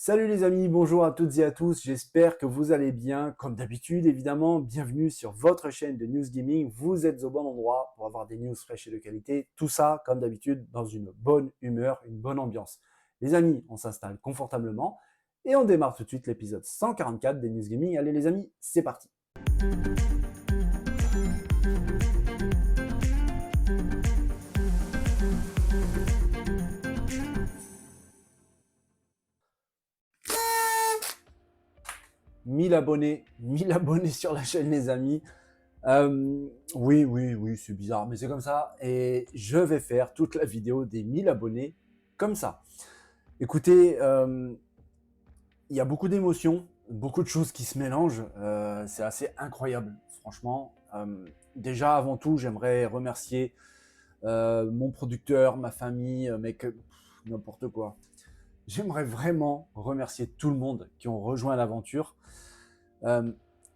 Salut les amis, bonjour à toutes et à tous, j'espère que vous allez bien. Comme d'habitude, évidemment, bienvenue sur votre chaîne de News Gaming. Vous êtes au bon endroit pour avoir des news fraîches et de qualité. Tout ça, comme d'habitude, dans une bonne humeur, une bonne ambiance. Les amis, on s'installe confortablement et on démarre tout de suite l'épisode 144 des News Gaming. Allez les amis, c'est parti. Mille abonnés, 1000 abonnés sur la chaîne les amis. Oui, c'est bizarre, mais c'est comme ça. Et je vais faire toute la vidéo des 1000 abonnés comme ça. Écoutez, il y a beaucoup d'émotions, beaucoup de choses qui se mélangent. C'est assez incroyable, franchement. Déjà, avant tout, j'aimerais remercier mon producteur, ma famille, mec, n'importe quoi. J'aimerais vraiment remercier tout le monde qui ont rejoint l'aventure.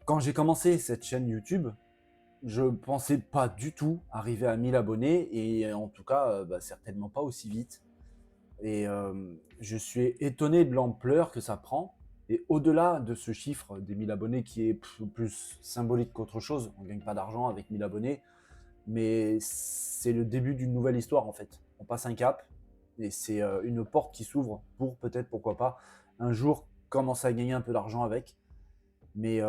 Quand j'ai commencé cette chaîne YouTube, je pensais pas du tout arriver à 1000 abonnés et en tout cas, certainement pas aussi vite. Et je suis étonné de l'ampleur que ça prend. Et au-delà de ce chiffre des 1000 abonnés qui est plus symbolique qu'autre chose, on ne gagne pas d'argent avec 1000 abonnés, mais c'est le début d'une nouvelle histoire en fait. On passe un cap et c'est une porte qui s'ouvre pour peut-être, pourquoi pas, un jour commencer à gagner un peu d'argent avec. Mais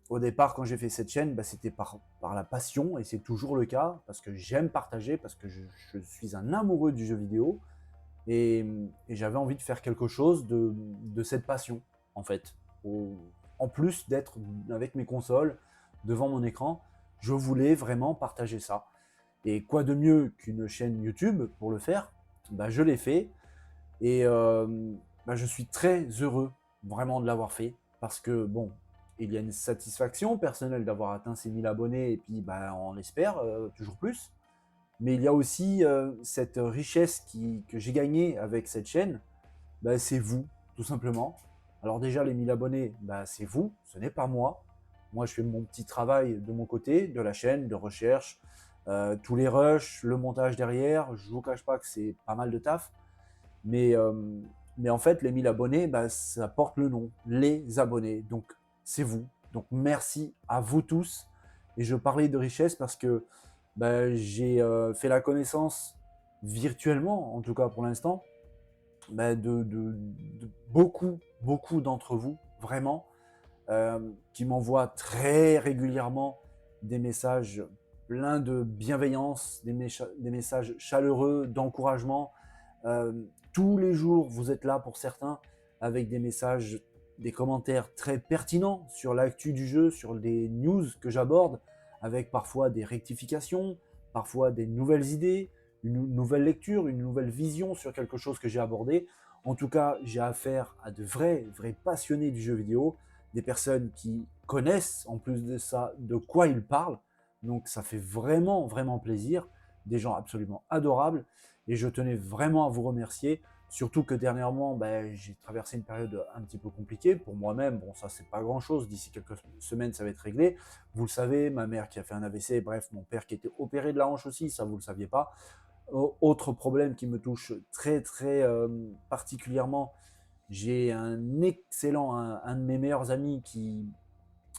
au départ, quand j'ai fait cette chaîne, c'était par la passion, et c'est toujours le cas, parce que j'aime partager, parce que je suis un amoureux du jeu vidéo, et j'avais envie de faire quelque chose de cette passion, en fait. En plus d'être avec mes consoles, devant mon écran, je voulais vraiment partager ça. Et quoi de mieux qu'une chaîne YouTube pour le faire? Je l'ai fait, et je suis très heureux vraiment de l'avoir fait, parce que bon, il y a une satisfaction personnelle d'avoir atteint ces 1000 abonnés, et puis on espère toujours plus. Mais il y a aussi cette richesse que j'ai gagnée avec cette chaîne, c'est vous, tout simplement. Alors déjà, les 1000 abonnés, c'est vous, ce n'est pas moi. Moi, je fais mon petit travail de mon côté, de la chaîne, de recherche, tous les rushs, le montage derrière. Je ne vous cache pas que c'est pas mal de taf. Mais, euh, mais en fait, les 1000 abonnés, ça porte le nom, les abonnés. Donc, c'est vous. Donc, merci à vous tous. Et je parlais de richesse parce que j'ai fait la connaissance virtuellement, en tout cas pour l'instant, de beaucoup d'entre vous, vraiment, qui m'envoient très régulièrement des messages pleins de bienveillance, des messages chaleureux, d'encouragement. Tous les jours, vous êtes là pour certains avec des messages, des commentaires très pertinents sur l'actu du jeu, sur les news que j'aborde, avec parfois des rectifications, parfois des nouvelles idées, une nouvelle lecture, une nouvelle vision sur quelque chose que j'ai abordé. En tout cas, j'ai affaire à de vrais passionnés du jeu vidéo, des personnes qui connaissent en plus de ça de quoi ils parlent. Donc ça fait vraiment plaisir, des gens absolument adorables, et je tenais vraiment à vous remercier. Surtout que dernièrement, j'ai traversé une période un petit peu compliquée pour moi-même. Bon, ça, c'est pas grand-chose. D'ici quelques semaines, ça va être réglé. Vous le savez, ma mère qui a fait un AVC, bref, mon père qui était opéré de la hanche aussi, ça, vous le saviez pas. Autre problème qui me touche très particulièrement, j'ai un excellent, un de mes meilleurs amis qui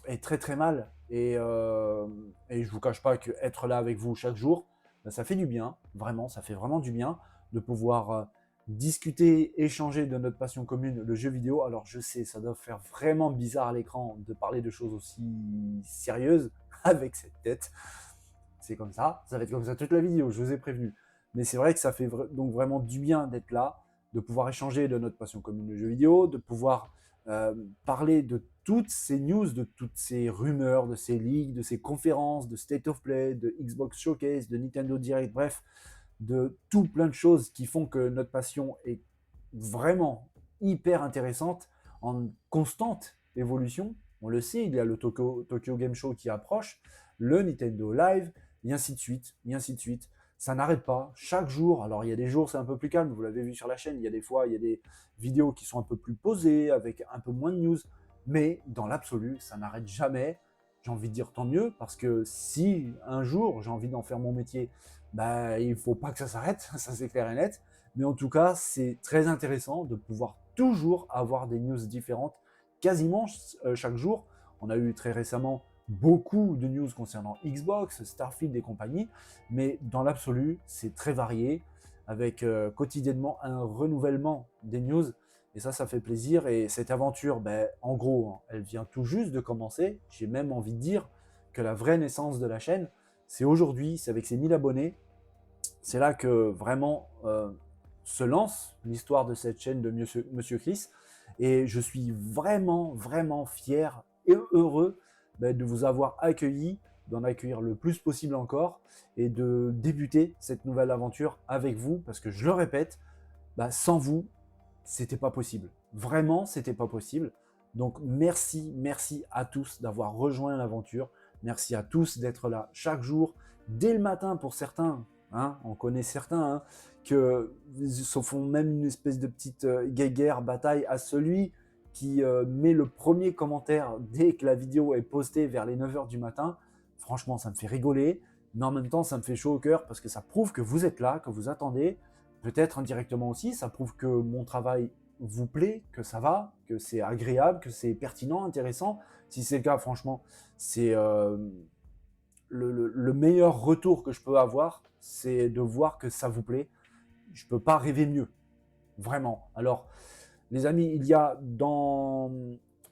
est très mal, et je vous cache pas que être là avec vous chaque jour, ça fait du bien, vraiment, ça fait vraiment du bien de pouvoir discuter, échanger de notre passion commune, le jeu vidéo. Alors je sais, ça doit faire vraiment bizarre à l'écran de parler de choses aussi sérieuses avec cette tête. C'est comme ça va être comme ça toute la vidéo, je vous ai prévenu. Mais c'est vrai que ça fait donc vraiment du bien d'être là, de pouvoir échanger de notre passion commune de jeux vidéo, de pouvoir parler de toutes ces news, de toutes ces rumeurs, de ces leaks, de ces conférences, de State of Play, de Xbox Showcase, de Nintendo Direct, bref, de tout plein de choses qui font que notre passion est vraiment hyper intéressante, en constante évolution. On le sait, il y a le Tokyo Game Show qui approche, le Nintendo Live, et ainsi de suite, et ainsi de suite. Ça n'arrête pas, chaque jour. Alors il y a des jours c'est un peu plus calme, vous l'avez vu sur la chaîne, il y a des fois, il y a des vidéos qui sont un peu plus posées, avec un peu moins de news, mais dans l'absolu, ça n'arrête jamais. J'ai envie de dire tant mieux, parce que si un jour j'ai envie d'en faire mon métier, il ne faut pas que ça s'arrête, ça c'est clair et net. Mais en tout cas, c'est très intéressant de pouvoir toujours avoir des news différentes, quasiment chaque jour. On a eu très récemment beaucoup de news concernant Xbox, Starfield et compagnie, mais dans l'absolu, c'est très varié, avec quotidiennement un renouvellement des news, et ça fait plaisir. Et cette aventure, ben, en gros, hein, elle vient tout juste de commencer. J'ai même envie de dire que la vraie naissance de la chaîne, c'est aujourd'hui, c'est avec ses 1000 abonnés. C'est là que vraiment se lance l'histoire de cette chaîne de Monsieur Chris. Et je suis vraiment, vraiment fier et heureux de vous avoir accueilli, d'en accueillir le plus possible encore, et de débuter cette nouvelle aventure avec vous, parce que je le répète, sans vous, c'était pas possible. Vraiment, c'était pas possible. Donc merci, merci à tous d'avoir rejoint l'aventure. Merci à tous d'être là chaque jour, dès le matin pour certains. Hein, on connaît certains que se font même une espèce de petite guéguerre, bataille à celui qui met le premier commentaire dès que la vidéo est postée vers les 9h du matin. Franchement, ça me fait rigoler, mais en même temps, ça me fait chaud au cœur parce que ça prouve que vous êtes là, que vous attendez. Peut-être indirectement aussi, ça prouve que mon travail vous plaît, que ça va, que c'est agréable, que c'est pertinent, intéressant. Si c'est le cas, franchement, c'est le meilleur retour que je peux avoir, c'est de voir que ça vous plaît. Je ne peux pas rêver mieux, vraiment. Alors, les amis, il y a dans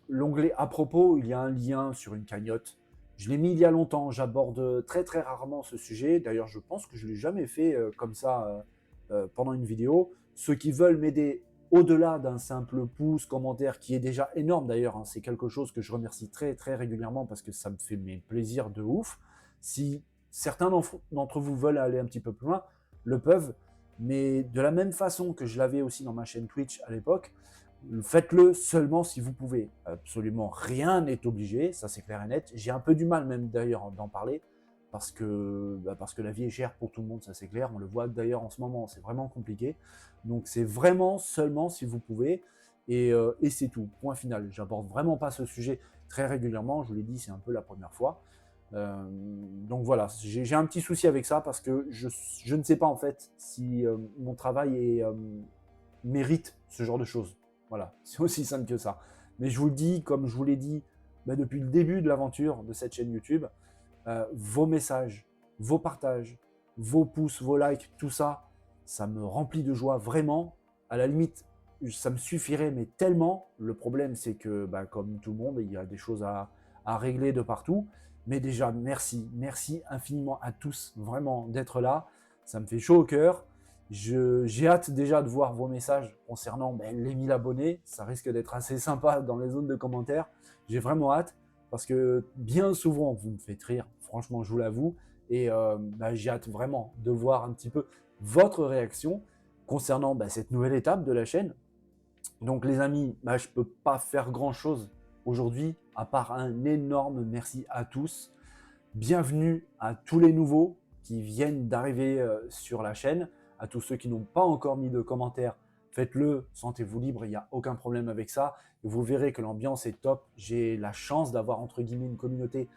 l'onglet à propos, il y a un lien sur une cagnotte. Je l'ai mis il y a longtemps, j'aborde très très rarement ce sujet. D'ailleurs, je pense que je ne l'ai jamais fait comme ça pendant une vidéo. Ceux qui veulent m'aider au-delà d'un simple pouce, commentaire, qui est déjà énorme d'ailleurs, hein, c'est quelque chose que je remercie très très régulièrement parce que ça me fait mes plaisirs de ouf. Si certains d'entre vous veulent aller un petit peu plus loin, le peuvent, mais de la même façon que je l'avais aussi dans ma chaîne Twitch à l'époque, faites-le seulement si vous pouvez. Absolument rien n'est obligé, ça c'est clair et net. J'ai un peu du mal même d'ailleurs d'en parler, parce que la vie est chère pour tout le monde, ça c'est clair. On le voit d'ailleurs en ce moment, c'est vraiment compliqué. Donc c'est vraiment seulement si vous pouvez, et c'est tout, point final. J'aborde vraiment pas ce sujet très régulièrement, je vous l'ai dit, c'est un peu la première fois. Donc voilà, j'ai un petit souci avec ça, parce que je ne sais pas en fait si mon travail mérite ce genre de choses. Voilà, c'est aussi simple que ça. Mais je vous le dis, comme je vous l'ai dit depuis le début de l'aventure de cette chaîne YouTube, vos messages, vos partages, vos pouces, vos likes, tout ça, ça me remplit de joie, vraiment. À la limite, ça me suffirait, mais tellement. Le problème, c'est que, comme tout le monde, il y a des choses à régler de partout. Mais déjà, merci, merci infiniment à tous, vraiment, d'être là. Ça me fait chaud au cœur. J'ai hâte déjà de voir vos messages concernant les 1000 abonnés. Ça risque d'être assez sympa dans les zones de commentaires. J'ai vraiment hâte, parce que bien souvent, vous me faites rire, franchement, je vous l'avoue. Et j'ai hâte vraiment de voir un petit peu votre réaction concernant cette nouvelle étape de la chaîne. Donc les amis, je ne peux pas faire grand-chose aujourd'hui, à part un énorme merci à tous. Bienvenue à tous les nouveaux qui viennent d'arriver sur la chaîne. À tous ceux qui n'ont pas encore mis de commentaires, faites-le, sentez-vous libre, il n'y a aucun problème avec ça. Et vous verrez que l'ambiance est top. J'ai la chance d'avoir entre guillemets une communauté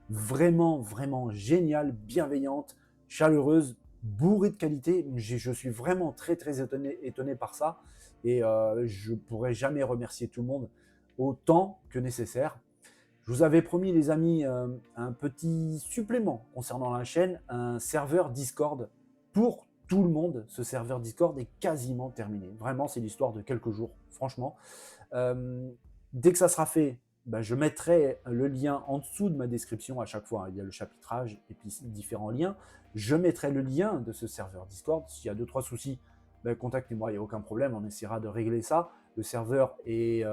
vraiment, vraiment géniale, bienveillante, chaleureuse, bourrée de qualité. Je suis vraiment très, très étonné par ça. Et je ne pourrai jamais remercier tout le monde autant que nécessaire. Je vous avais promis, les amis, un petit supplément concernant la chaîne, un serveur Discord pour tout le monde. Ce serveur Discord est quasiment terminé. Vraiment, c'est l'histoire de quelques jours, franchement. Dès que ça sera fait, je mettrai le lien en dessous de ma description à chaque fois. Il y a le chapitrage et puis différents liens. Je mettrai le lien de ce serveur Discord. S'il y a 2-3 soucis, contactez-moi, il n'y a aucun problème. On essaiera de régler ça. Le serveur est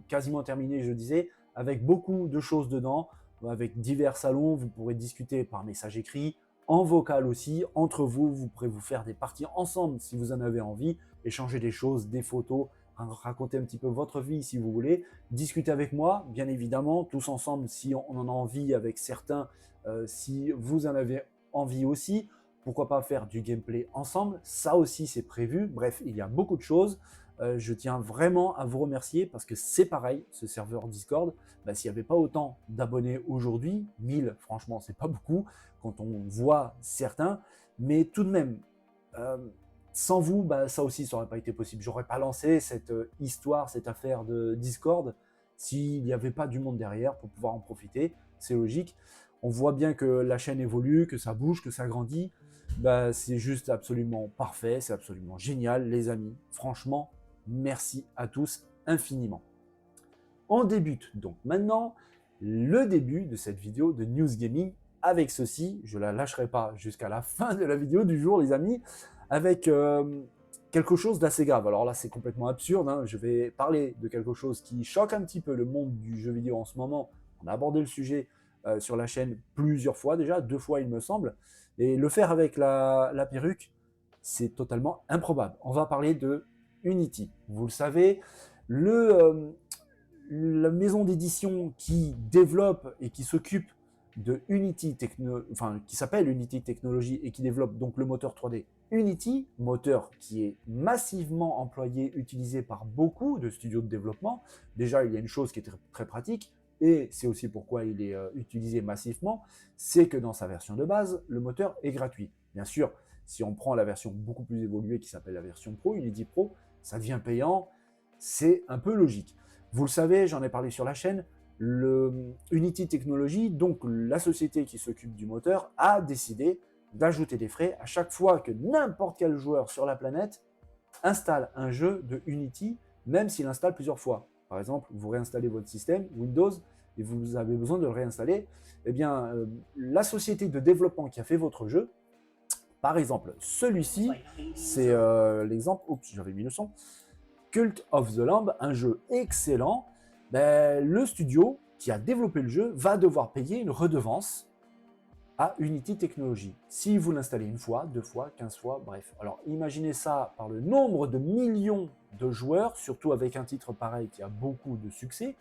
quasiment terminé, je disais, avec beaucoup de choses dedans, avec divers salons. Vous pourrez discuter par message écrit, en vocal aussi, entre vous. Vous pourrez vous faire des parties ensemble si vous en avez envie, échanger des choses, des photos, raconter un petit peu votre vie si vous voulez, discuter avec moi, bien évidemment, tous ensemble si on en a envie, avec certains, si vous en avez envie aussi. Pourquoi pas faire du gameplay ensemble, ça aussi c'est prévu. Bref, il y a beaucoup de choses. Je tiens vraiment à vous remercier, parce que c'est pareil, ce serveur Discord, s'il n'y avait pas autant d'abonnés aujourd'hui, 1000, franchement, c'est pas beaucoup quand on voit certains, mais tout de même, Sans vous, bah, ça aussi, ça n'aurait pas été possible. J'aurais pas lancé cette histoire, cette affaire de Discord, s'il n'y avait pas du monde derrière pour pouvoir en profiter. C'est logique. On voit bien que la chaîne évolue, que ça bouge, que ça grandit. Bah, c'est juste absolument parfait, c'est absolument génial, les amis. Franchement, merci à tous infiniment. On débute donc maintenant le début de cette vidéo de News Gaming avec ceci. Je la lâcherai pas jusqu'à la fin de la vidéo du jour, les amis, avec quelque chose d'assez grave. Alors là, c'est complètement absurde, hein. Je vais parler de quelque chose qui choque un petit peu le monde du jeu vidéo en ce moment. On a abordé le sujet sur la chaîne plusieurs fois déjà, 2 fois il me semble. Et le faire avec la perruque, c'est totalement improbable. On va parler de Unity. Vous le savez, la maison d'édition qui développe et qui s'occupe de Unity qui s'appelle Unity Technology et qui développe donc le moteur 3D Unity, moteur qui est massivement employé, utilisé par beaucoup de studios de développement. Déjà, il y a une chose qui est très pratique, et c'est aussi pourquoi il est utilisé massivement, c'est que dans sa version de base, le moteur est gratuit. Bien sûr, si on prend la version beaucoup plus évoluée qui s'appelle la version Pro, Unity Pro, ça devient payant, c'est un peu logique. Vous le savez, j'en ai parlé sur la chaîne, le Unity Technology, donc la société qui s'occupe du moteur, a décidé d'ajouter des frais à chaque fois que n'importe quel joueur sur la planète installe un jeu de Unity, même s'il installe plusieurs fois. Par exemple, vous réinstallez votre système Windows et vous avez besoin de le réinstaller, eh bien, la société de développement qui a fait votre jeu, par exemple, celui-ci, c'est l'exemple, oups, j'avais mis le son, Cult of the Lamb, un jeu excellent, ben, le studio qui a développé le jeu va devoir payer une redevance à Unity Technology. Si vous l'installez une fois, 2 fois, 15 fois, bref. Alors imaginez ça par le nombre de millions de joueurs, surtout avec un titre pareil qui a beaucoup de succès,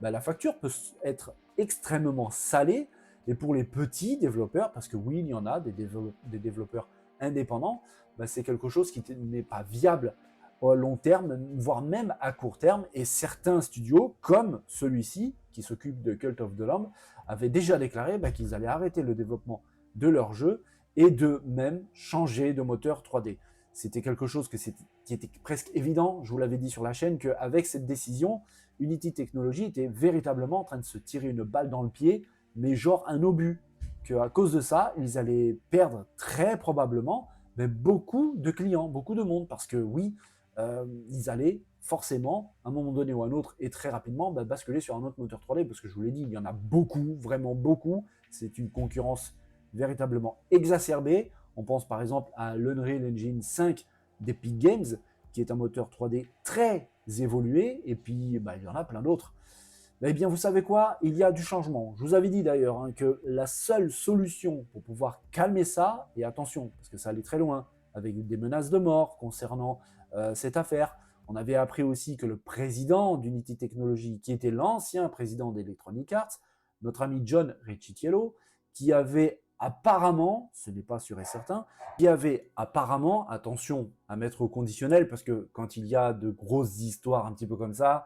ben, la facture peut être extrêmement salée, et pour les petits développeurs, parce que oui, il y en a des développeurs indépendants, ben, c'est quelque chose qui n'est pas viable à long terme, voire même à court terme, et certains studios, comme celui-ci, qui s'occupe de Cult of the Lamb, avaient déjà déclaré qu'ils allaient arrêter le développement de leur jeu et de même changer de moteur 3D. C'était quelque chose qui était presque évident, je vous l'avais dit sur la chaîne, qu'avec cette décision, Unity Technology était véritablement en train de se tirer une balle dans le pied, mais genre un obus, qu'à cause de ça, ils allaient perdre très probablement beaucoup de clients, beaucoup de monde, parce que oui, ils allaient forcément, à un moment donné ou à un autre, et très rapidement, basculer sur un autre moteur 3D, parce que je vous l'ai dit, il y en a beaucoup, vraiment beaucoup. C'est une concurrence véritablement exacerbée. On pense par exemple à l'Unreal Engine 5 d'Epic Games, qui est un moteur 3D très évolué, et puis il y en a plein d'autres. Eh bien, vous savez quoi? Il y a du changement. Je vous avais dit d'ailleurs que la seule solution pour pouvoir calmer ça, et attention, parce que ça allait très loin, avec des menaces de mort concernant cette affaire. On avait appris aussi que le président d'Unity Technology, qui était l'ancien président d'Electronic Arts, notre ami John Riccitiello, qui avait apparemment, ce n'est pas sûr et certain, qui avait apparemment, attention à mettre au conditionnel, parce que quand il y a de grosses histoires un petit peu comme ça,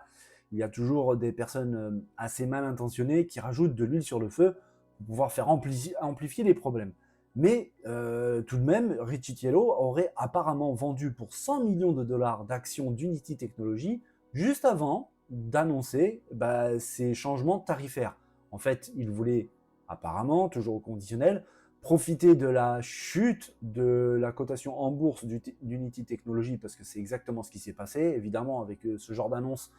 il y a toujours des personnes assez mal intentionnées qui rajoutent de l'huile sur le feu pour pouvoir faire amplifier les problèmes. Mais tout de même, Riccitiello aurait apparemment vendu pour 100 millions de dollars d'actions d'Unity Technology juste avant d'annoncer ces changements tarifaires. En fait, il voulait apparemment, toujours au conditionnel, profiter de la chute de la cotation en bourse d'Unity Technology, parce que c'est exactement ce qui s'est passé. Évidemment, avec ce genre d'annonce,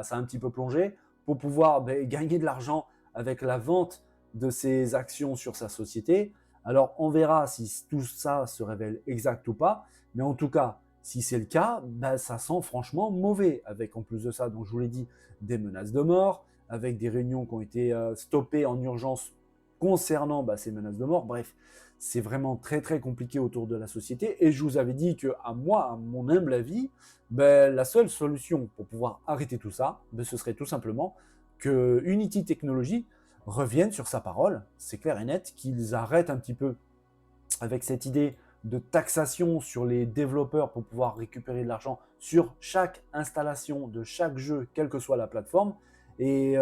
ça a un petit peu plongé, pour pouvoir gagner de l'argent avec la vente de ses actions sur sa société. Alors, on verra si tout ça se révèle exact ou pas, mais en tout cas, si c'est le cas, ça sent franchement mauvais, avec en plus de ça, donc je vous l'ai dit, des menaces de mort, avec des réunions qui ont été stoppées en urgence concernant ces menaces de mort. Bref, c'est vraiment très très compliqué autour de la société, et je vous avais dit que à mon humble avis, la seule solution pour pouvoir arrêter tout ça, ce serait tout simplement que Unity Technology reviennent sur sa parole, c'est clair et net, qu'ils arrêtent un petit peu avec cette idée de taxation sur les développeurs pour pouvoir récupérer de l'argent sur chaque installation de chaque jeu, quelle que soit la plateforme, et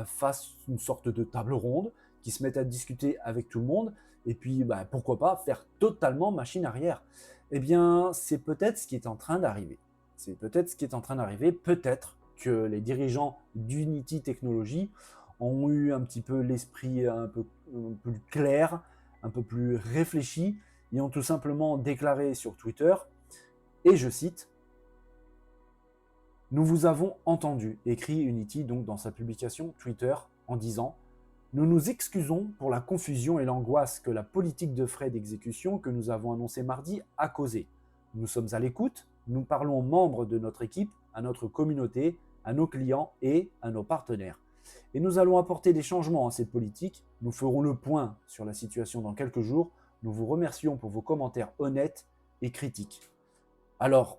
fassent une sorte de table ronde, qui se mettent à discuter avec tout le monde, et puis pourquoi pas faire totalement machine arrière. Eh bien, c'est peut-être ce qui est en train d'arriver. C'est peut-être ce qui est en train d'arriver. Peut-être que les dirigeants d'Unity Technologies ont eu un petit peu l'esprit un peu plus clair, un peu plus réfléchi, et ont tout simplement déclaré sur Twitter, et je cite, « Nous vous avons entendu », écrit Unity donc dans sa publication Twitter en disant « Nous nous excusons pour la confusion et l'angoisse que la politique de frais d'exécution que nous avons annoncée mardi a causé. Nous sommes à l'écoute, nous parlons aux membres de notre équipe, à notre communauté, à nos clients et à nos partenaires. Et nous allons apporter des changements à cette politique. Nous ferons le point sur la situation dans quelques jours. Nous vous remercions pour vos commentaires honnêtes et critiques. » Alors,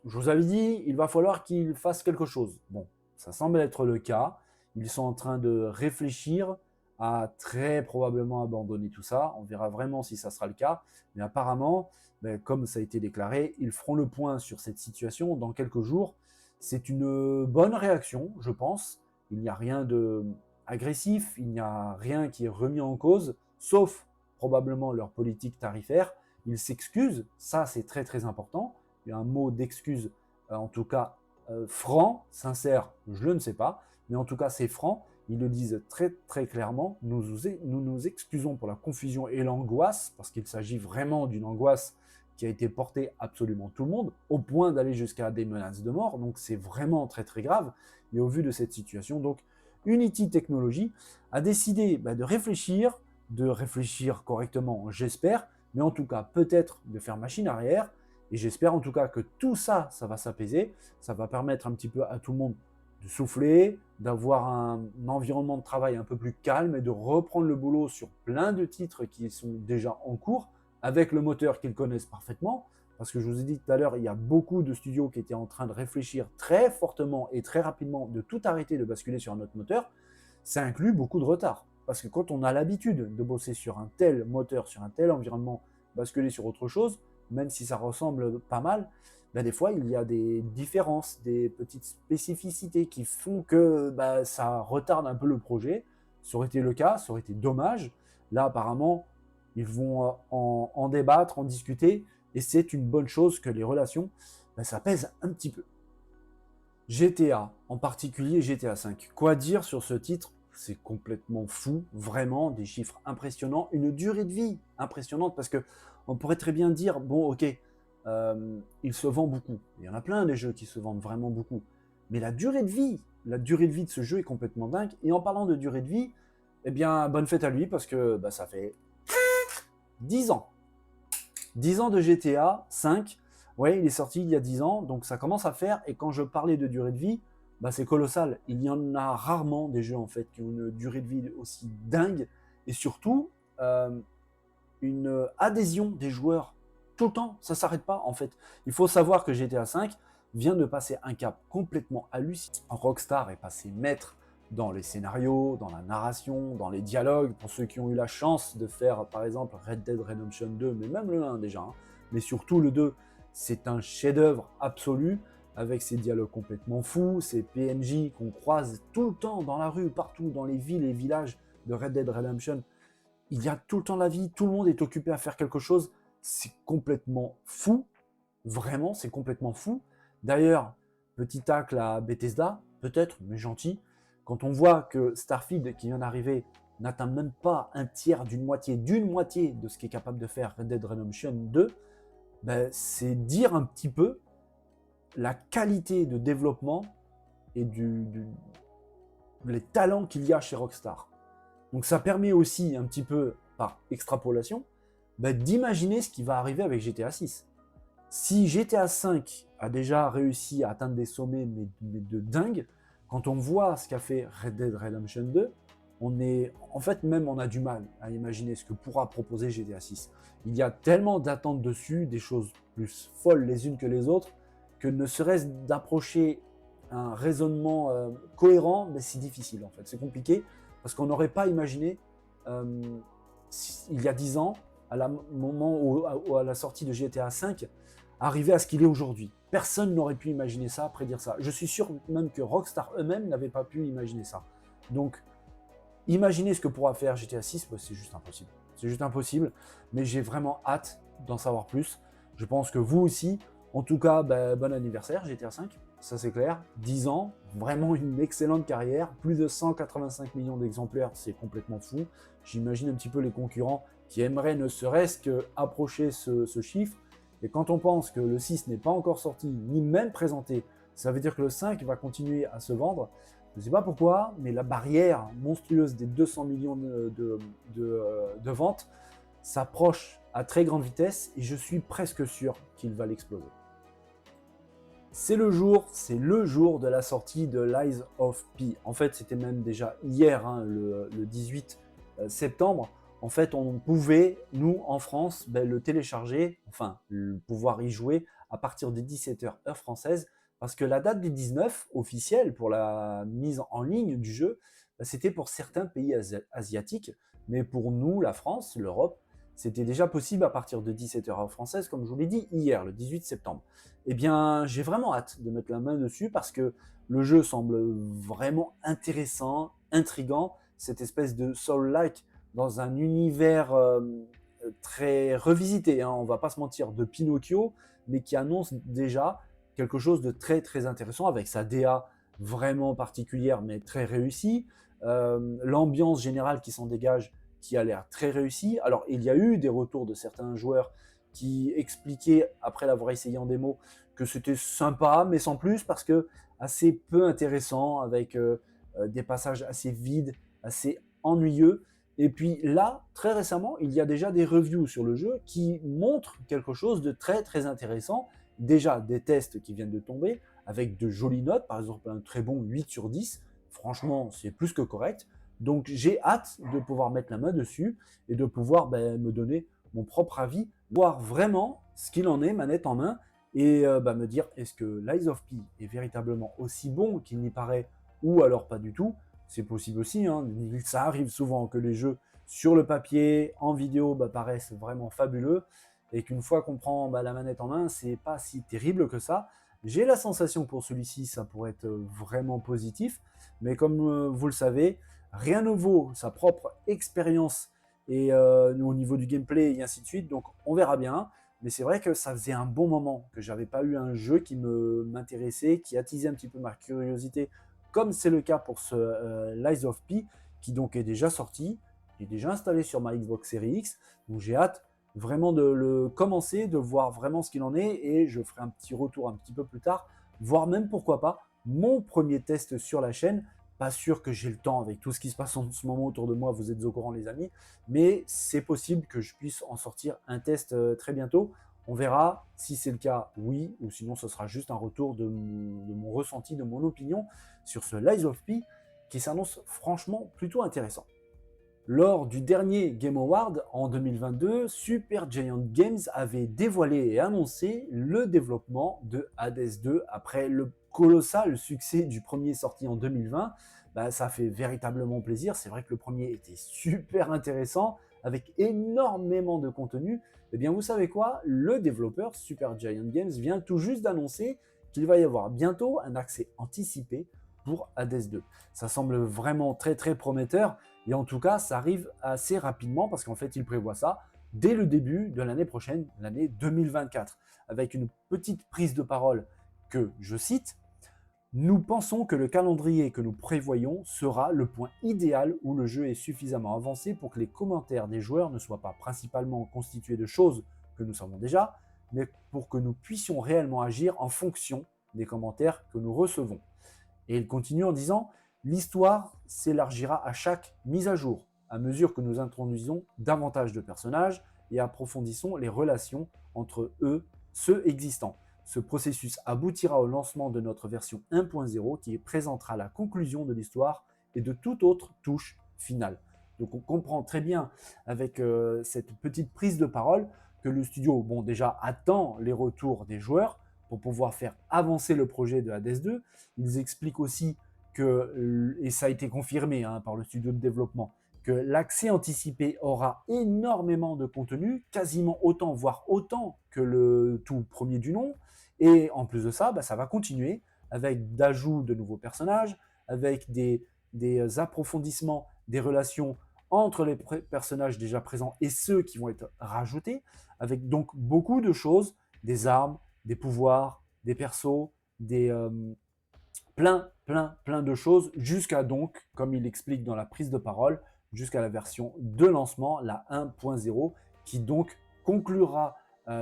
je vous avais dit, il va falloir qu'ils fassent quelque chose. Bon, ça semble être le cas. Ils sont en train de réfléchir à très probablement abandonner tout ça. On verra vraiment si ça sera le cas. Mais apparemment, comme ça a été déclaré, ils feront le point sur cette situation dans quelques jours. C'est une bonne réaction, je pense. Il n'y a rien d'agressif, il n'y a rien qui est remis en cause, sauf probablement leur politique tarifaire. Ils s'excusent, ça c'est très très important. Il y a un mot d'excuse, en tout cas franc, sincère, je ne sais pas, mais en tout cas c'est franc. Ils le disent très très clairement. Nous nous excusons pour la confusion et l'angoisse, parce qu'il s'agit vraiment d'une angoisse qui a été portée à absolument tout le monde, au point d'aller jusqu'à des menaces de mort. Donc c'est vraiment très très grave. Et au vu de cette situation, donc Unity Technologies a décidé de réfléchir correctement, j'espère, mais en tout cas peut-être de faire machine arrière. Et j'espère en tout cas que tout ça, ça va s'apaiser. Ça va permettre un petit peu à tout le monde de souffler, d'avoir un environnement de travail un peu plus calme et de reprendre le boulot sur plein de titres qui sont déjà en cours, avec le moteur qu'ils connaissent parfaitement. Parce que je vous ai dit tout à l'heure, il y a beaucoup de studios qui étaient en train de réfléchir très fortement et très rapidement de tout arrêter de basculer sur un autre moteur. Ça inclut beaucoup de retard. Parce que quand on a l'habitude de bosser sur un tel moteur, sur un tel environnement, basculer sur autre chose, même si ça ressemble pas mal, des fois il y a des différences, des petites spécificités qui font que ça retarde un peu le projet. Ça aurait été le cas, ça aurait été dommage. Là apparemment, ils vont en débattre, en discuter, et c'est une bonne chose que les relations s'apaisent un petit peu. GTA, en particulier GTA 5. Quoi dire sur ce titre? C'est complètement fou, vraiment, des chiffres impressionnants, une durée de vie impressionnante, parce que on pourrait très bien dire, bon ok, il se vend beaucoup. Il y en a plein des jeux qui se vendent vraiment beaucoup. Mais la durée de vie de ce jeu est complètement dingue. Et en parlant de durée de vie, eh bien, bonne fête à lui, parce que ça fait 10 ans. 10 ans de GTA 5. Ouais, il est sorti il y a 10 ans, donc ça commence à faire. Et quand je parlais de durée de vie, c'est colossal. Il y en a rarement des jeux en fait qui ont une durée de vie aussi dingue. Et surtout, une adhésion des joueurs tout le temps. Ça ne s'arrête pas en fait. Il faut savoir que GTA 5 vient de passer un cap complètement hallucinant. Rockstar est passé maître dans les scénarios, dans la narration, dans les dialogues. Pour ceux qui ont eu la chance de faire, par exemple, Red Dead Redemption 2, mais même le 1 déjà, hein, mais surtout le 2, c'est un chef-d'œuvre absolu, avec ses dialogues complètement fous, ses PNJ qu'on croise tout le temps dans la rue, partout, dans les villes et villages de Red Dead Redemption. Il y a tout le temps la vie, tout le monde est occupé à faire quelque chose. C'est complètement fou, vraiment, c'est complètement fou. D'ailleurs, petit tacle à Bethesda, peut-être, mais gentil, quand on voit que Starfield, qui vient d'arriver, n'atteint même pas un tiers d'une moitié de ce qu'est capable de faire Red Dead Redemption 2, c'est dire un petit peu la qualité de développement et les talents qu'il y a chez Rockstar. Donc ça permet aussi un petit peu, par extrapolation, d'imaginer ce qui va arriver avec GTA 6. Si GTA 5 a déjà réussi à atteindre des sommets mais de dingue, quand on voit ce qu'a fait Red Dead Redemption 2, on a du mal à imaginer ce que pourra proposer GTA 6. Il y a tellement d'attentes dessus, des choses plus folles les unes que les autres, que ne serait-ce d'approcher un raisonnement cohérent, c'est difficile en fait. C'est compliqué parce qu'on n'aurait pas imaginé il y a 10 ans, à la sortie de GTA 5, arriver à ce qu'il est aujourd'hui. Personne n'aurait pu imaginer ça, prédire ça. Je suis sûr même que Rockstar eux-mêmes n'avaient pas pu imaginer ça. Donc, imaginer ce que pourra faire GTA 6, c'est juste impossible. C'est juste impossible, mais j'ai vraiment hâte d'en savoir plus. Je pense que vous aussi. En tout cas, bon anniversaire GTA 5, ça c'est clair. 10 ans, vraiment une excellente carrière. Plus de 185 millions d'exemplaires, c'est complètement fou. J'imagine un petit peu les concurrents qui aimeraient ne serait-ce qu'approcher ce chiffre. Et quand on pense que le 6 n'est pas encore sorti, ni même présenté, ça veut dire que le 5 va continuer à se vendre. Je ne sais pas pourquoi, mais la barrière monstrueuse des 200 millions de ventes s'approche à très grande vitesse et je suis presque sûr qu'il va l'exploser. C'est le jour de la sortie de Lies of P. En fait, c'était même déjà hier, hein, le 18 septembre. En fait, on pouvait, nous, en France, le télécharger, enfin, pouvoir y jouer à partir des 17h heure française, parce que la date du 19 officielle pour la mise en ligne du jeu, c'était pour certains pays asiatiques, mais pour nous, la France, l'Europe, c'était déjà possible à partir de 17h heure française, comme je vous l'ai dit hier, le 18 septembre. Eh bien, j'ai vraiment hâte de mettre la main dessus parce que le jeu semble vraiment intéressant, intriguant, cette espèce de soul-like dans un univers très revisité, hein, on va pas se mentir, de Pinocchio, mais qui annonce déjà quelque chose de très très intéressant avec sa DA vraiment particulière mais très réussie, l'ambiance générale qui s'en dégage qui a l'air très réussie. Alors, il y a eu des retours de certains joueurs qui expliquaient, après l'avoir essayé en démo, que c'était sympa, mais sans plus, parce que assez peu intéressant, avec des passages assez vides, assez ennuyeux. Et puis là, très récemment, il y a déjà des reviews sur le jeu qui montrent quelque chose de très très intéressant. Déjà des tests qui viennent de tomber, avec de jolies notes, par exemple un très bon 8 sur 10. Franchement, c'est plus que correct. Donc j'ai hâte de pouvoir mettre la main dessus et de pouvoir me donner mon propre avis, voir vraiment ce qu'il en est manette en main et me dire est-ce que Lies of P est véritablement aussi bon qu'il n'y paraît ou alors pas du tout. C'est possible aussi, hein. Ça arrive souvent que les jeux sur le papier, en vidéo, paraissent vraiment fabuleux et qu'une fois qu'on prend la manette en main, c'est pas si terrible que ça. J'ai la sensation que pour celui-ci, ça pourrait être vraiment positif, mais comme vous le savez, rien ne vaut sa propre expérience et au niveau du gameplay et ainsi de suite. Donc on verra bien. Mais c'est vrai que ça faisait un bon moment que j'avais pas eu un jeu qui m'intéressait, qui attisait un petit peu ma curiosité, comme c'est le cas pour ce Lies of P, qui donc est déjà sorti, qui est déjà installé sur ma Xbox Series X. Donc j'ai hâte vraiment de le commencer, de voir vraiment ce qu'il en est, et je ferai un petit retour un petit peu plus tard, voire même pourquoi pas mon premier test sur la chaîne. Pas sûr que j'ai le temps avec tout ce qui se passe en ce moment autour de moi, vous êtes au courant les amis, mais c'est possible que je puisse en sortir un test très bientôt. On verra si c'est le cas, oui, ou sinon ce sera juste un retour de mon ressenti, de mon opinion sur ce Lies of P qui s'annonce franchement plutôt intéressant. Lors du dernier Game Award en 2022, Supergiant Games avait dévoilé et annoncé le développement de Hades 2 après le colossal succès du premier sorti en 2020. Ça fait véritablement plaisir. C'est vrai que le premier était super intéressant avec énormément de contenu. Eh bien, vous savez quoi? Le développeur Supergiant Games vient tout juste d'annoncer qu'il va y avoir bientôt un accès anticipé pour Hades 2. Ça semble vraiment très très prometteur. Et en tout cas, ça arrive assez rapidement parce qu'en fait, il prévoit ça dès le début de l'année prochaine, l'année 2024, avec une petite prise de parole que je cite. Nous pensons que le calendrier que nous prévoyons sera le point idéal où le jeu est suffisamment avancé pour que les commentaires des joueurs ne soient pas principalement constitués de choses que nous savons déjà, mais pour que nous puissions réellement agir en fonction des commentaires que nous recevons. Et il continue en disant « L'histoire s'élargira à chaque mise à jour, à mesure que nous introduisons davantage de personnages et approfondissons les relations entre eux, ceux existants. Ce processus aboutira au lancement de notre version 1.0 qui présentera la conclusion de l'histoire et de toute autre touche finale. » Donc on comprend très bien avec cette petite prise de parole que le studio, bon déjà, attend les retours des joueurs pour pouvoir faire avancer le projet de Hades 2. Ils expliquent aussi que, et ça a été confirmé par le studio de développement, que l'accès anticipé aura énormément de contenu, quasiment autant, voire autant que le tout premier du nom. Et en plus de ça, ça va continuer avec d'ajouts de nouveaux personnages, avec des approfondissements des relations entre les personnages déjà présents et ceux qui vont être rajoutés, avec donc beaucoup de choses des armes, des pouvoirs, des persos, plein de choses, jusqu'à donc, comme il explique dans la prise de parole, jusqu'à la version de lancement, la 1.0, qui donc conclura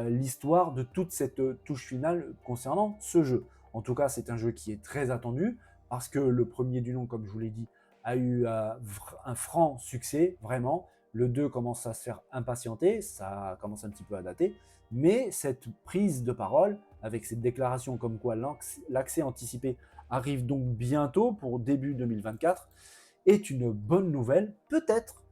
l'histoire de toute cette touche finale concernant ce jeu. En tout cas, c'est un jeu qui est très attendu, parce que le premier du nom, comme je vous l'ai dit, a eu un franc succès, vraiment. Le 2 commence à se faire impatienter, ça commence un petit peu à dater, mais cette prise de parole, avec cette déclaration comme quoi l'accès anticipé arrive donc bientôt pour début 2024, est une bonne nouvelle. Peut-être,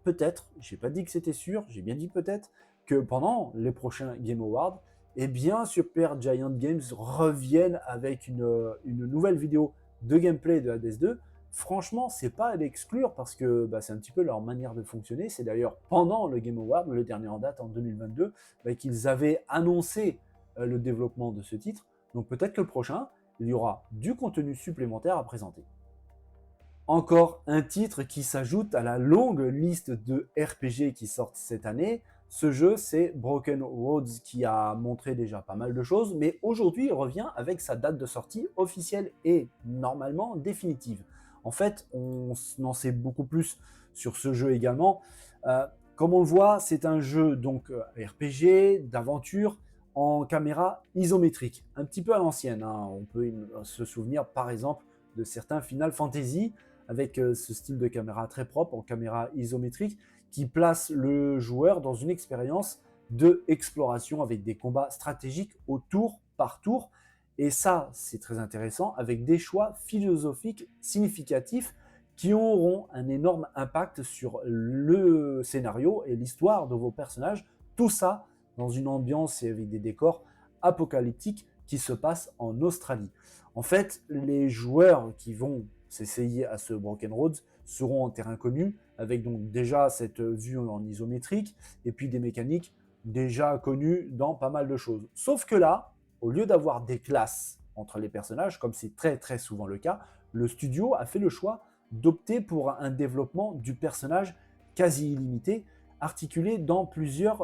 j'ai pas dit que c'était sûr, j'ai bien dit peut-être, que pendant les prochains Game Awards, eh bien Super Giant Games reviennent avec une nouvelle vidéo de gameplay de Hades 2. Franchement, c'est pas à l'exclure parce que c'est un petit peu leur manière de fonctionner. C'est d'ailleurs pendant le Game Award, le dernier en date en 2022, qu'ils avaient annoncé le développement de ce titre. Donc peut-être que le prochain, il y aura du contenu supplémentaire à présenter. Encore un titre qui s'ajoute à la longue liste de RPG qui sortent cette année. Ce jeu, c'est Broken Roads, qui a montré déjà pas mal de choses, mais aujourd'hui, il revient avec sa date de sortie officielle et normalement définitive. En fait, on en sait beaucoup plus sur ce jeu également. Comme on le voit, c'est un jeu donc RPG, d'aventure, en caméra isométrique, un petit peu à l'ancienne. On peut se souvenir par exemple de certains Final Fantasy avec ce style de caméra très propre en caméra isométrique qui place le joueur dans une expérience de exploration avec des combats stratégiques au tour par tour. Et ça, c'est très intéressant, avec des choix philosophiques significatifs qui auront un énorme impact sur le scénario et l'histoire de vos personnages. Tout ça dans une ambiance et avec des décors apocalyptiques qui se passent en Australie. En fait, les joueurs qui vont s'essayer à ce Broken Roads seront en terrain connu, avec donc déjà cette vue en isométrique, et puis des mécaniques déjà connues dans pas mal de choses. Sauf que là, au lieu d'avoir des classes entre les personnages, comme c'est très souvent le cas, le studio a fait le choix d'opter pour un développement du personnage quasi illimité, articulé dans plusieurs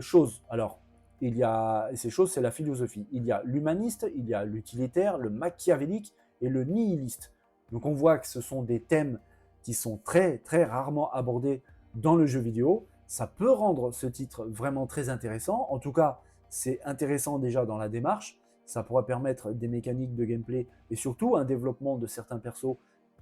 choses. Alors, il y a, et ces choses, c'est la philosophie. Il y a l'humaniste, il y a l'utilitaire, le machiavélique et le nihiliste. Donc on voit que ce sont des thèmes qui sont très rarement abordés dans le jeu vidéo. Ça peut rendre ce titre vraiment très intéressant. En tout cas, c'est intéressant déjà dans la démarche. Ça pourra permettre des mécaniques de gameplay et surtout un développement de certains persos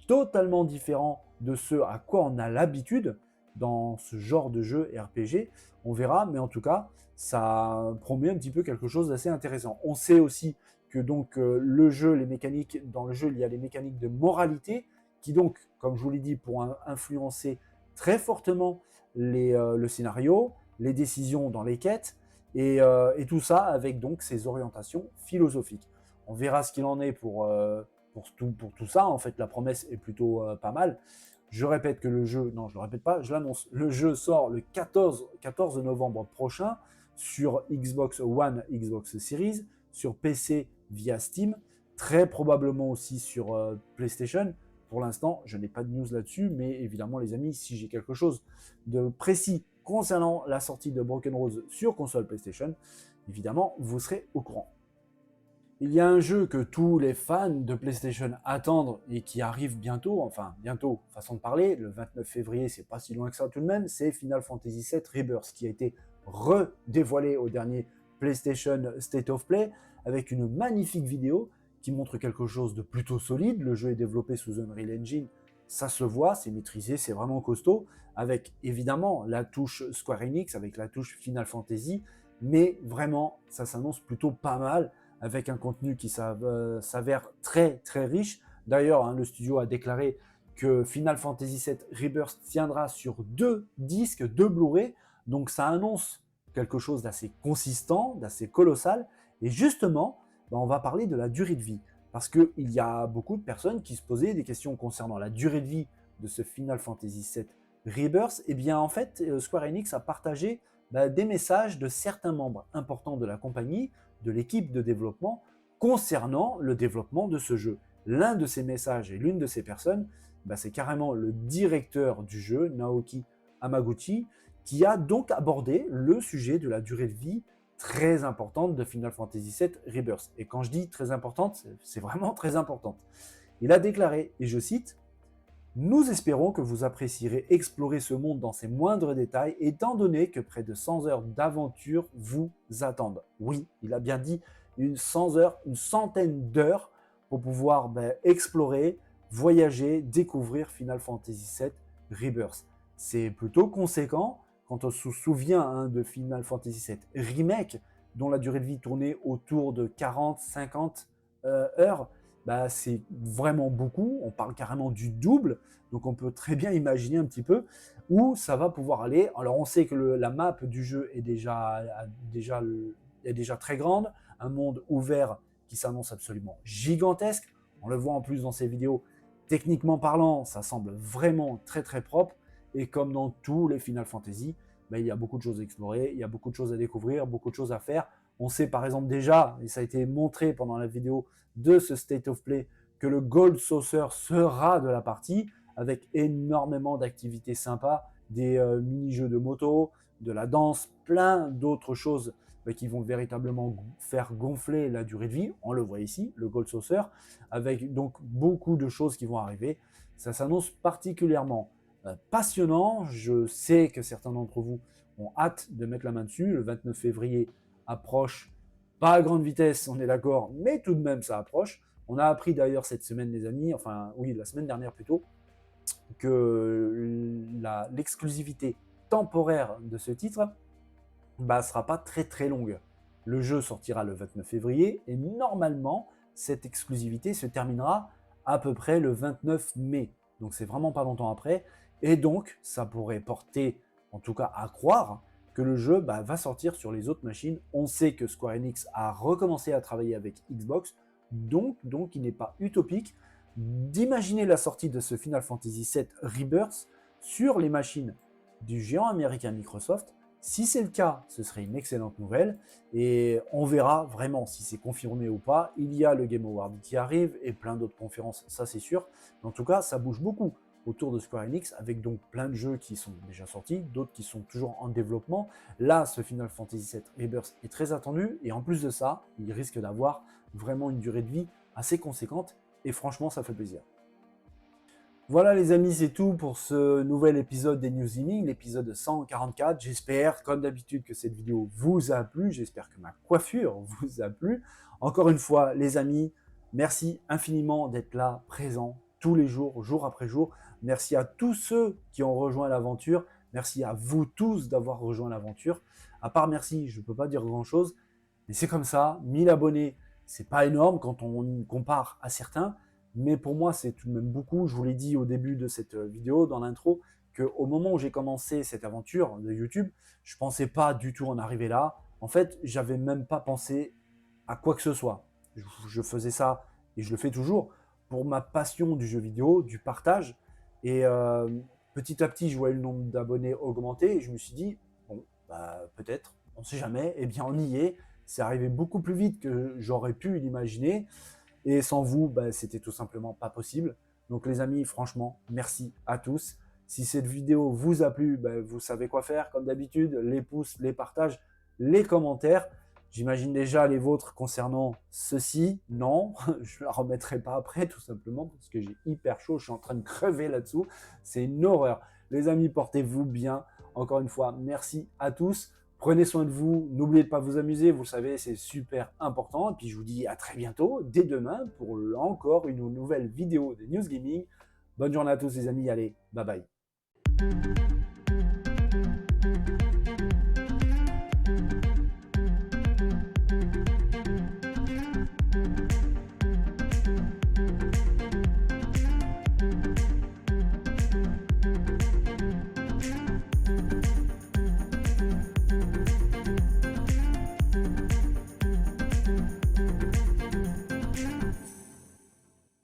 totalement différents de ceux à quoi on a l'habitude dans ce genre de jeu RPG. On verra, mais en tout cas, ça promet un petit peu quelque chose d'assez intéressant. On sait aussi que donc le jeu, les mécaniques, dans le jeu, il y a les mécaniques de moralité qui donc, comme je vous l'ai dit, pourront influencer très fortement le scénario, les décisions dans les quêtes, et tout ça avec donc ces orientations philosophiques. On verra ce qu'il en est pour tout ça. En fait, la promesse est plutôt pas mal. Je répète que le jeu, non, je ne le répète pas, je l'annonce, le jeu sort le 14 novembre prochain sur Xbox One, Xbox Series, sur PC via Steam, très probablement aussi sur PlayStation. Pour l'instant, je n'ai pas de news là-dessus, mais évidemment, les amis, si j'ai quelque chose de précis concernant la sortie de Broken Roads sur console PlayStation, évidemment, vous serez au courant. Il y a un jeu que tous les fans de PlayStation attendent et qui arrive bientôt, enfin bientôt, façon de parler, le 29 février, c'est pas si loin que ça tout de même, c'est Final Fantasy VII Rebirth qui a été redévoilé au dernier PlayStation State of Play avec une magnifique vidéo qui montre quelque chose de plutôt solide. Le jeu est développé sous Unreal Engine, ça se voit, c'est maîtrisé, c'est vraiment costaud, avec évidemment la touche Square Enix, avec la touche Final Fantasy, mais vraiment, ça s'annonce plutôt pas mal, avec un contenu qui s'avère très riche. D'ailleurs, le studio a déclaré que Final Fantasy VII Rebirth tiendra sur 2 disques, 2 Blu-ray, donc ça annonce quelque chose d'assez consistant, d'assez colossal, et justement, on va parler de la durée de vie, parce qu'il y a beaucoup de personnes qui se posaient des questions concernant la durée de vie de ce Final Fantasy VII Rebirth. Et bien en fait, Square Enix a partagé des messages de certains membres importants de la compagnie, de l'équipe de développement, concernant le développement de ce jeu. L'un de ces messages et l'une de ces personnes, c'est carrément le directeur du jeu, Naoki Hamaguchi, qui a donc abordé le sujet de la durée de vie très importante de Final Fantasy VII Rebirth. Et quand je dis très importante, c'est vraiment très importante. Il a déclaré, et je cite, « Nous espérons que vous apprécierez explorer ce monde dans ses moindres détails, étant donné que près de 100 heures d'aventure vous attendent. » Oui, il a bien dit une 100 heures, une centaine d'heures pour pouvoir explorer, voyager, découvrir Final Fantasy VII Rebirth. C'est plutôt conséquent quand on se souvient de Final Fantasy VII Remake, dont la durée de vie tournait autour de 40-50 heures. C'est vraiment beaucoup, on parle carrément du double, donc on peut très bien imaginer un petit peu où ça va pouvoir aller. Alors on sait que la map du jeu est déjà très grande, un monde ouvert qui s'annonce absolument gigantesque, on le voit en plus dans ces vidéos, techniquement parlant, ça semble vraiment très très propre, et comme dans tous les Final Fantasy, il y a beaucoup de choses à explorer, il y a beaucoup de choses à découvrir, beaucoup de choses à faire. On sait par exemple déjà, et ça a été montré pendant la vidéo de ce State of Play, que le Gold Saucer sera de la partie, avec énormément d'activités sympas, des mini-jeux de moto, de la danse, plein d'autres choses qui vont véritablement faire gonfler la durée de vie. On le voit ici, le Gold Saucer, avec donc beaucoup de choses qui vont arriver. Ça s'annonce particulièrement passionnant. Je sais que certains d'entre vous ont hâte de mettre la main dessus. Le 29 février approche, pas à grande vitesse, on est d'accord, mais tout de même ça approche. On a appris d'ailleurs cette semaine, les amis, enfin oui, la semaine dernière plutôt, que l'exclusivité temporaire de ce titre ne sera pas très très longue. Le jeu sortira le 29 février et normalement, cette exclusivité se terminera à peu près le 29 mai. Donc c'est vraiment pas longtemps après. Et donc, ça pourrait porter, en tout cas à croire, que le jeu va sortir sur les autres machines. On sait que Square Enix a recommencé à travailler avec Xbox, donc il n'est pas utopique d'imaginer la sortie de ce Final Fantasy VII Rebirth sur les machines du géant américain Microsoft. Si c'est le cas, ce serait une excellente nouvelle et on verra vraiment si c'est confirmé ou pas. Il y a le Game Award qui arrive et plein d'autres conférences, ça c'est sûr. Mais en tout cas, ça bouge beaucoup autour de Square Enix avec donc plein de jeux qui sont déjà sortis, d'autres qui sont toujours en développement. Là, ce Final Fantasy VII Rebirth est très attendu et en plus de ça, il risque d'avoir vraiment une durée de vie assez conséquente et franchement, ça fait plaisir. Voilà les amis, c'est tout pour ce nouvel épisode des News Gaming, l'épisode 144. J'espère, comme d'habitude, que cette vidéo vous a plu. J'espère que ma coiffure vous a plu. Encore une fois, les amis, merci infiniment d'être là, présents, tous les jours, jour après jour. Merci à tous ceux qui ont rejoint l'aventure. Merci à vous tous d'avoir rejoint l'aventure. À part merci, je ne peux pas dire grand-chose. Mais c'est comme ça, 1000 abonnés, c'est pas énorme quand on compare à certains. Mais pour moi, c'est tout de même beaucoup. Je vous l'ai dit au début de cette vidéo, dans l'intro, qu'au moment où j'ai commencé cette aventure de YouTube, je ne pensais pas du tout en arriver là. En fait, j'avais même pas pensé à quoi que ce soit. Je faisais ça, et je le fais toujours, pour ma passion du jeu vidéo, du partage. Et petit à petit, je voyais le nombre d'abonnés augmenter, et je me suis dit, bon, peut-être, on ne sait jamais, eh bien on y est. C'est arrivé beaucoup plus vite que j'aurais pu l'imaginer. Et sans vous, c'était tout simplement pas possible. Donc les amis, franchement, merci à tous. Si cette vidéo vous a plu, vous savez quoi faire. Comme d'habitude, les pouces, les partages, les commentaires. J'imagine déjà les vôtres concernant ceci. Non, je ne la remettrai pas après, tout simplement, parce que j'ai hyper chaud. Je suis en train de crever là-dessous. C'est une horreur. Les amis, portez-vous bien. Encore une fois, merci à tous. Prenez soin de vous, n'oubliez de pas vous amuser, vous le savez, c'est super important. Et puis je vous dis à très bientôt, dès demain, pour encore une nouvelle vidéo de News Gaming. Bonne journée à tous les amis, allez, bye bye.